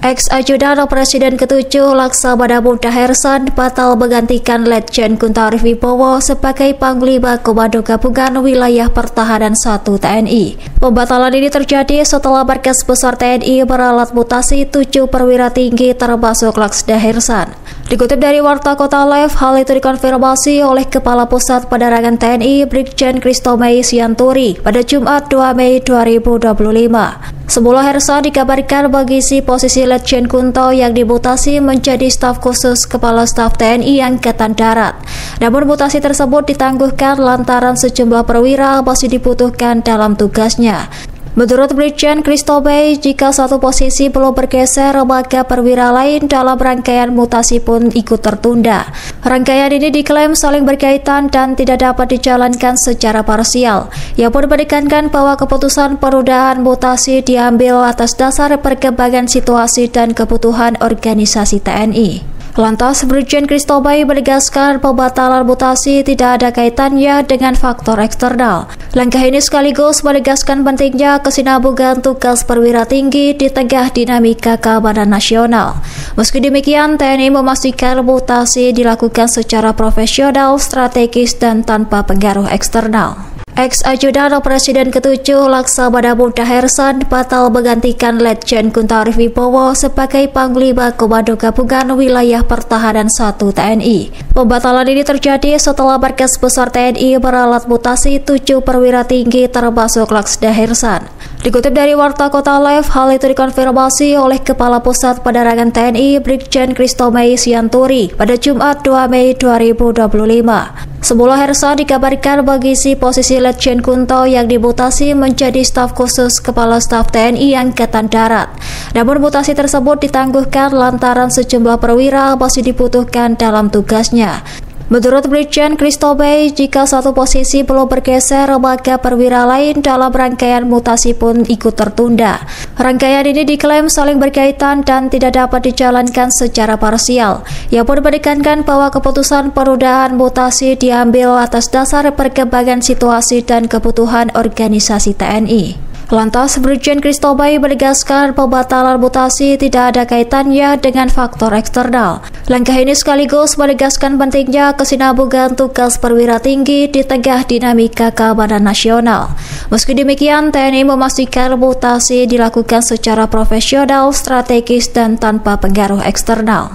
Ex-ajudan Presiden ke-7 Laksamana Muda Hersan batal menggantikan Letjen Kunto Arif Wibowo sebagai Panglima Komando Gabungan Wilayah Pertahanan 1 TNI. Pembatalan ini terjadi setelah Markas Besar TNI meralat mutasi 7 perwira tinggi termasuk Laksda Hersan. Dikutip dari Warta Kota Live, hal itu dikonfirmasi oleh Kepala Pusat Penerangan TNI Brigjen Christomei Sianturi pada Jumat 2 Mei 2025. Semula Hersan dikabarkan mengisi posisi Letjen Kunto yang dimutasi menjadi staf khusus Kepala Staf TNI Angkatan Darat. Namun mutasi tersebut ditangguhkan lantaran sejumlah perwira masih dibutuhkan dalam tugasnya. Menurut Brigjen Christomei, jika satu posisi belum bergeser, maka perwira lain dalam rangkaian mutasi pun ikut tertunda. Rangkaian ini diklaim saling berkaitan dan tidak dapat dijalankan secara parsial. Ia pun menekankan bahwa keputusan penundaan mutasi diambil atas dasar perkembangan situasi dan kebutuhan organisasi TNI. Lantas, Brigjen Christomei menegaskan pembatalan mutasi tidak ada kaitannya dengan faktor eksternal. Langkah ini sekaligus menegaskan pentingnya kesinambungan tugas perwira tinggi di tengah dinamika keamanan nasional. Meski demikian, TNI memastikan mutasi dilakukan secara profesional, strategis, dan tanpa pengaruh eksternal. Ex-ajudan Presiden ke-7 Laksamana Muda Hersan batal menggantikan Letjen Kunto Arif Wibowo sebagai Panglima Komando Gabungan Wilayah Pertahanan 1 TNI. Pembatalan ini terjadi setelah Markas Besar TNI meralat mutasi 7 perwira tinggi termasuk Laksda Hersan. Dikutip dari Warta Kota Live, hal itu dikonfirmasi oleh Kepala Pusat Penerangan TNI Brigjen Christomei Sianturi pada Jumat 2 Mei 2025. Semula Hersan dikabarkan mengisi posisi Letjen Kunto yang dimutasi menjadi staf khusus Kepala Staf TNI Angkatan Darat. Namun mutasi tersebut ditangguhkan lantaran sejumlah perwira masih dibutuhkan dalam tugasnya. Menurut Brigjen Christomei, jika satu posisi belum bergeser, maka perwira lain dalam rangkaian mutasi pun ikut tertunda. Rangkaian ini diklaim saling berkaitan dan tidak dapat dijalankan secara parsial. Ia pun menekankan bahwa keputusan penundaan mutasi diambil atas dasar perkembangan situasi dan kebutuhan organisasi TNI. Lantas, Brigjen Christomei menegaskan pembatalan mutasi tidak ada kaitannya dengan faktor eksternal. Langkah ini sekaligus menegaskan pentingnya kesinambungan tugas perwira tinggi di tengah dinamika keamanan nasional. Meski demikian, TNI memastikan mutasi dilakukan secara profesional, strategis, dan tanpa pengaruh eksternal.